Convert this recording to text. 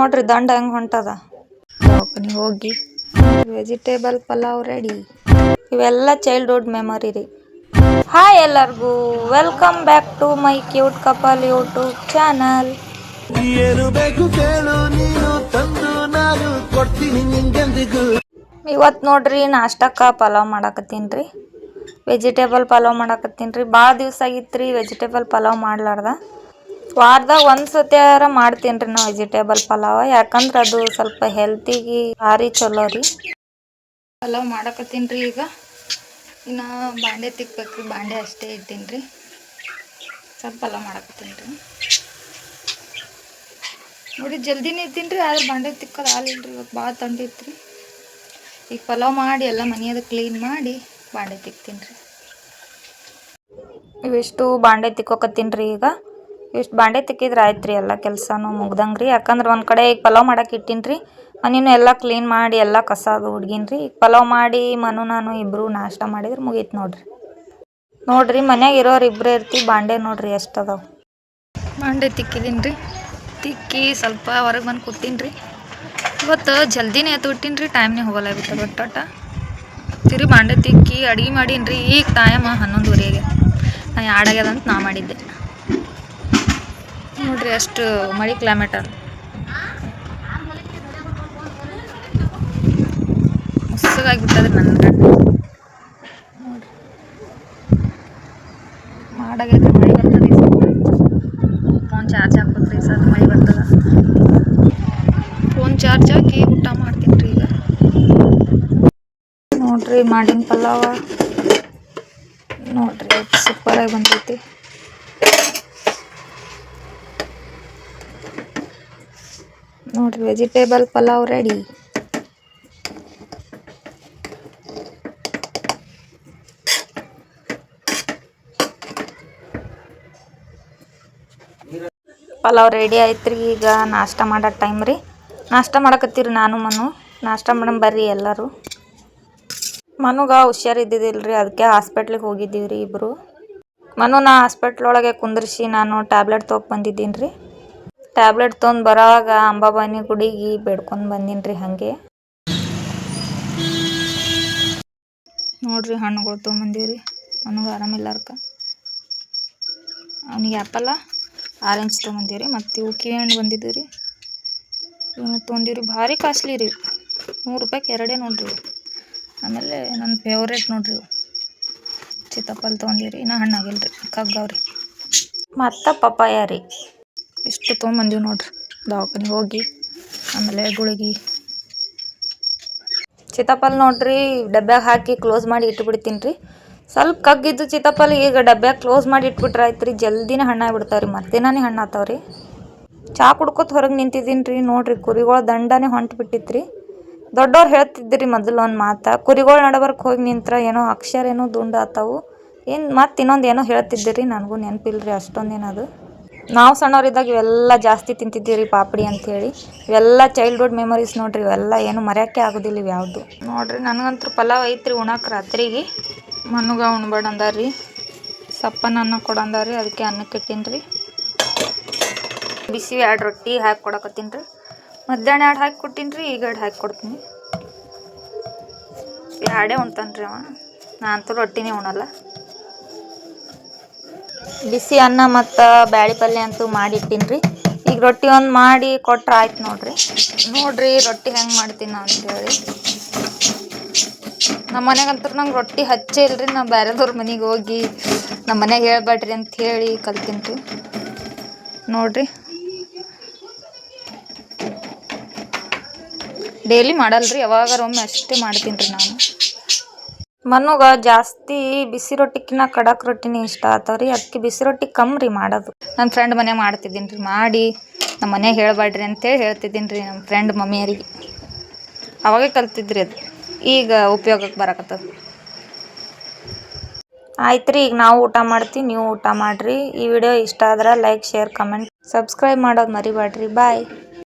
ನೋಡ್ರಿ ದಂಡ ಹೆಂಗ್ ಹೊಂಟದ ದವಾಖಾನಿಗೆ ಹೋಗಿ ವೆಜಿಟೇಬಲ್ ಪಲಾವ್ ರೆಡಿ. ಇವೆಲ್ಲ ಚೈಲ್ಡ್ಹುಡ್ ಮೆಮೊರಿ ರೀ. ಹಾಯ್ ಎಲ್ಲರಿಗೂ, welcome back to my cute couple YouTube channel. ಇವತ್ತು ನೋಡ್ರಿ ನಾಷ್ಟಕ್ಕ ಪಲಾವ್ ಮಾಡಾಕತ್ತೀನಿ. ವೆಜಿಟೇಬಲ್ ಪಲಾವ್ ಮಾಡಾಕತ್ತೀನಿ. ಭಾಳ ದಿವಸ ಆಗಿತ್ತು ವೆಜಿಟೇಬಲ್ ಪಲಾವ್ ಮಾಡ್ಲಾರ್ದ. ವಾರದಾಗ ಒಂದ್ಸತಿಯಾರ ಮಾಡ್ತೀನಿ ನಾ ವೆಜಿಟೇಬಲ್ ಪಲಾವ್. ಯಾಕಂದ್ರೆ ಅದು ಸ್ವಲ್ಪ ಹೆಲ್ತಿಗೆ ಭಾರಿ ಚಲೋ ರೀ. ಪಲಾವ್ ಮಾಡಾಕತ್ತೀನಿ ಈಗ. ಇನ್ನು ಬಾಂಡೆ ತಿಕ್ಬೇಕ್ರಿ, ಬಾಂಡೆ ಅಷ್ಟೇ ಇಟ್ಟೀನಿ. ಸ್ವಲ್ಪ ಪಲಾವ್ ಮಾಡಾಕತ್ತೀನಿ ನೋಡಿ. ಜಲ್ದಿನೇ ಇದ್ದೀನಿ ಆದ್ರೆ ಬಾಂಡೆ ತಿಕ್ಕೋದು ಹಾಲಿಲ್ರಿ. ಇವತ್ತು ಭಾಳ ತಂಡಿತ್ತು ರೀ. ಈಗ ಪಲಾವ್ ಮಾಡಿ ಎಲ್ಲ ಮನೆಯದು ಕ್ಲೀನ್ ಮಾಡಿ ಬಾಂಡೆ ತಿಕ್ತೀನಿ. ಇವಿಷ್ಟು ಬಾಂಡೆ ತಿಕ್ಕೋಕತ್ತೀನಿ ಈಗ. ಇಷ್ಟು ಬಾಂಡೆ ತಿಕ್ಕಿದ್ರೆ ಆಯ್ತು ರೀ, ಎಲ್ಲ ಕೆಲಸನೂ ಮುಗ್ದಂಗೆ ರೀ. ಯಾಕಂದ್ರೆ ಒಂದು ಕಡೆ ಈಗ ಪಲಾವ್ ಮಾಡಕ್ಕೆ ಇಟ್ಟೀನಿ. ಮನೇನು ಎಲ್ಲ ಕ್ಲೀನ್ ಮಾಡಿ ಎಲ್ಲ ಕಸ ಅದು ಹುಡ್ಗೀನಿ. ಈಗ ಪಲಾವ್ ಮಾಡಿ ನಾನು ಇಬ್ಬರು ನಾಷ್ಟ ಮಾಡಿದ್ರೆ ಮುಗೀತು ನೋಡ್ರಿ. ಮನ್ಯಾಗ ಇರೋರು ಇಬ್ಬರೇ ಇರ್ತೀವಿ. ಬಾಂಡೆ ನೋಡ್ರಿ ಎಷ್ಟು ಅದಾವ. ಬಾಂಡೆ ತಿಕ್ಕಿದ್ದೀನಿ. ತಿಕ್ಕಿ ಸ್ವಲ್ಪ ಹೊರಗೆ ಬಂದು ಕೂತೀನಿ. ಇವತ್ತು ಜಲ್ದಿನೇ ಎದ್ದು ಬಿಟ್ಟೀನಿ. ಟೈಮ್ನೇ ಹೋಗಲಾಗ್ಬಿಟ್ಟದ ಒಟ್ಟ. ತಿರಿ ಬಾಂಡೆ ತಿಕ್ಕಿ ಅಡುಗೆ ಮಾಡೀನಿ. ಈಗ ಟೈಮ್ 11:30 ನಾ ಯಾಡಾಗ್ಯದಂತ ನಾ ಮಾಡಿದ್ದೆ ನೋಡ್ರಿ. ಅಷ್ಟು ಮಳೆ ಕ್ಲೈಮೇಟ್ ಅದು. ಮುಸ್ಸಾಗಿಬಿಟ್ಟದ್ರಿ ನನ್ನ ಗಂಟು ನೋಡ್ರಿ. ಮಾಡಾಗ್ಯದ್ರಿ, ಮಳೆ ಬರ್ತದೆ. ಫೋನ್ ಚಾರ್ಜ್ ಹಾಕ್ಬೇಕ್ರಿ, ಸ್ವಲ್ಪ ಮಳೆ ಬರ್ತದ. ಫೋನ್ ಚಾರ್ಜ್ ಹಾಕಿ ಊಟ ಮಾಡ್ತೀನಿ ಈಗ ನೋಡ್ರಿ. ಮಾಡಿನ ಪಲಾವ ನೋಡ್ರಿ ಸೂಪರಾಗಿ ಬಂದೈತಿ. ನೋಡ್ರಿ vegetable pulao ready. Pulao ready ಆಯ್ತು ರೀ. ಈಗ ನಾಷ್ಟ ಮಾಡೋ ಟೈಮ್ ರೀ. ನಾಷ್ಟ ಮಾಡಕತ್ತೀರಿ ನಾನು ನಾಷ್ಟ ಮಾಡಮ್ ಬರ್ರಿ ಎಲ್ಲರೂ. ಮನುಗೆ ಹುಷಾರಿದ್ದಿದ್ದಿಲ್ರಿ, ಅದಕ್ಕೆ ಹಾಸ್ಪಿಟ್ಲಿಗೆ ಹೋಗಿದ್ದೀವಿ ಇಬ್ಬರು. ನಾ ಹಾಸ್ಪಿಟ್ಲೊಳಗೆ ಕುಂದ್ರಿಸಿ ನಾನು ಟ್ಯಾಬ್ಲೆಟ್ ತೊಗೊಂಡು ಬಂದಿದ್ದೀನಿ. ಟ್ಯಾಬ್ಲೆಟ್ ತೊಗೊಂಡು ಬರೋವಾಗ ಅಂಬಾಬಾನಿ ಗುಡಿಗೆ ಬೇಡ್ಕೊಂಡು ಬಂದೀನಿ ಹಾಗೆ ನೋಡ್ರಿ. ಹಣ್ಣುಗಳು ತೊಗೊಂಬಂದೀವ್ರಿ. ಮನುಗೆ ಆರಾಮಿಲ್ಲಾರ್ಕ ಅವನಿಗೆ ಆ್ಯಪಲ್ಲ ಆರೆಂಜ್ ತೊಗೊಂಬಂದೀವ್ರಿ. ಮತ್ತು ಇವು ಕಿವಿ ಹಣ್ಣು ಬಂದಿದ್ದೀವಿ ರೀ. ಇವನು ತೊಗೊಂಡಿವ್ರಿ. ಭಾರಿ ಕಾಸ್ಟ್ಲಿ ರೀ, 100 ರೂಪಾಯಿಗೆ ಎರಡೇ ನೋಡ್ರಿ. ಆಮೇಲೆ ನನ್ನ ಫೇವ್ರೇಟ್ ನೋಡ್ರಿ ಸೀತಾಫಲ ತೊಗೊಂಡಿವ್ರಿ. ಇನ್ನೂ ಹಣ್ಣಾಗಿಲ್ರಿ, ಕಗ್ಗವ್ರಿ. ಮತ್ತು ಪಪ್ಪಾಯ ರೀ. ಇಷ್ಟು ತೊಗೊಂಬಂದೀವಿ ನೋಡ್ರಿ ದವಾಖಾನಿಗೆ ಹೋಗಿ. ಆಮೇಲೆ ಗುಳಿಗೆ ಸೀತಾಫಲ ನೋಡ್ರಿ ಡಬ್ಬ್ಯಾಗ ಹಾಕಿ ಕ್ಲೋಸ್ ಮಾಡಿ ಇಟ್ಬಿಡ್ತೀನಿ. ಸ್ವಲ್ಪ ಕಗ್ಗಿದ್ದು ಸೀತಾಫಲ ಈಗ ಡಬ್ಬ್ಯಾಗ ಕ್ಲೋಸ್ ಮಾಡಿ ಇಟ್ಬಿಟ್ರೆ ಆಯ್ತು ರೀ. ಜಲ್ದಿನೇ ಹಣ್ಣಾಗ್ಬಿಡ್ತಾವ್ರಿ, ಮರ್ದಿನಾನೇ ಹಣ್ಣು ಆತಾವ್ರಿ. ಚಾ ಕುಡ್ಕೋತ ಹೊರಗೆ ನಿಂತಿದ್ದೀನಿ ನೋಡ್ರಿ. ಕುರಿಗಳು ದಂಡನೇ ಹೊಂಟು ಬಿಟ್ಟಿತ್ರಿ. ದೊಡ್ಡವ್ರು ಹೇಳ್ತಿದ್ರಿ ಮೊದಲು ಒಂದು ಮಾತು, ಕುರಿಗಳು ನಡಬರ್ಕ್ ಹೋಗಿ ನಿಂತ್ರ ಏನೋ ಅಕ್ಷರ ಏನೋ ದುಂಡು ಆತಾವು ಏನು ಮತ್ತು ಇನ್ನೊಂದು ಏನೋ ಹೇಳ್ತಿದ್ದೀರಿ. ನನಗೂ ನೆನಪಿಲ್ರಿ ಅಷ್ಟೊಂದೇನದು. ನಾವು ಸಣ್ಣವರಿದ್ದಾಗ ಇವೆಲ್ಲ ಜಾಸ್ತಿ ತಿಂತಿದ್ದೀವಿ ಪಾಪಡಿ ಅಂಥೇಳಿ. ಇವೆಲ್ಲ ಚೈಲ್ಡ್ಹುಡ್ ಮೆಮೊರೀಸ್ ನೋಡ್ರಿ. ಇವೆಲ್ಲ ಏನು ಮರೆಯೋಕ್ಕೆ ಆಗೋದಿಲ್ಲ ಇವು ಯಾವುದು ನೋಡ್ರಿ. ನನಗಂತೂ ಪಲಾವ್ ಐತ್ರಿ ಉಣಕ್ಕೆ ರಾತ್ರಿಗೆ. ಮನುಗ ಉಣ್ಬೇಡ ಅಂದಾರ್ರಿ. ಸಪ್ಪನ ಅನ್ನ ಕೊಡಂದಾರ್ರಿ, ಅದಕ್ಕೆ ಅನ್ನಕ್ಕೆ ಇಟ್ಟೀನಿ. ಬಿಸಿ 2 ರೊಟ್ಟಿ ಹಾಕಿ ಕೊಡಕತ್ತೀನಿ. ಮಧ್ಯಾಹ್ನ 2 ಹಾಕಿ ಕೊಟ್ಟೀನಿ, ಈಗ 2 ಹಾಕಿ ಕೊಡ್ತೀನಿ. 2 ಉಣ್ತಾನ್ರಿ ಅವ. ನಾನಂತೂ ರೊಟ್ಟಿನೇ ಉಣಲ್ಲ. ಬಿಸಿ ಅನ್ನ ಮತ್ತು ಬ್ಯಾಳಿ ಪಲ್ಯ ಅಂತೂ ಮಾಡಿಟ್ಟಿನಿ. ಈಗ ರೊಟ್ಟಿ ಒಂದು ಮಾಡಿ ಕೊಟ್ರೆ ಆಯ್ತು ನೋಡ್ರಿ. ರೊಟ್ಟಿ ಹೆಂಗೆ ಮಾಡ್ತೀನಿ ಅಂಥೇಳಿ. ನಮ್ಮ ಮನೆಗಂತೂ ನಂಗೆ ರೊಟ್ಟಿ ಹಚ್ಚೇ ಇಲ್ರಿ. ನಾ ಬೇರೆದವ್ರ ಮನೆಗೆ ಹೋಗಿ ನಮ್ಮ ಮನೆಗೆ ಹೇಳ್ಬೇಡ್ರಿ ಅಂಥೇಳಿ ಕಲ್ತೀನಿ ನೋಡ್ರಿ. ಡೈಲಿ ಮಾಡಲ್ರಿ, ಯಾವಾಗಾರ ಒಮ್ಮೆ ಅಷ್ಟೇ ಮಾಡ್ತೀನಿ ನಾನು. ಮನುಗೆ ಜಾಸ್ತಿ ಬಿಸಿ ರೊಟ್ಟಿಕಿನ್ನ ಕಡಕ್ ರೊಟ್ಟಿನೇ ಇಷ್ಟ ಆತಾವ್ರಿ. ಅದಕ್ಕೆ ಬಿಸಿ ರೊಟ್ಟಿ ಕಮ್ಮಿ ಮಾಡೋದು. ನನ್ನ ಫ್ರೆಂಡ್ ಮನೆಯಾಗ ಮಾಡ್ತಿದ್ದೀನಿ ಮಾಡಿ ನಮ್ಮ ಮನೆಗೆ ಹೇಳ್ಬೇಡ್ರಿ ಅಂತೇಳಿ ಹೇಳ್ತಿದ್ದೀನಿ ನಮ್ಮ ಫ್ರೆಂಡ್ ಮಮ್ಮಿಯರಿಗೆ. ಅವಾಗೇ ಕಲ್ತಿದ್ರಿ ಅದು, ಈಗ ಉಪಯೋಗಕ್ಕೆ ಬರಕತ್ತದ. ಆಯ್ತು ರೀ, ಈಗ ನಾವು ಊಟ ಮಾಡ್ತೀವಿ, ನೀವು ಊಟ ಮಾಡಿರಿ. ಈ ವಿಡಿಯೋ ಇಷ್ಟ ಆದ್ರೆ ಲೈಕ್, ಶೇರ್, ಕಮೆಂಟ್, ಸಬ್ಸ್ಕ್ರೈಬ್ ಮಾಡೋದು ಮರಿಬೇಡ್ರಿ. ಬಾಯ್.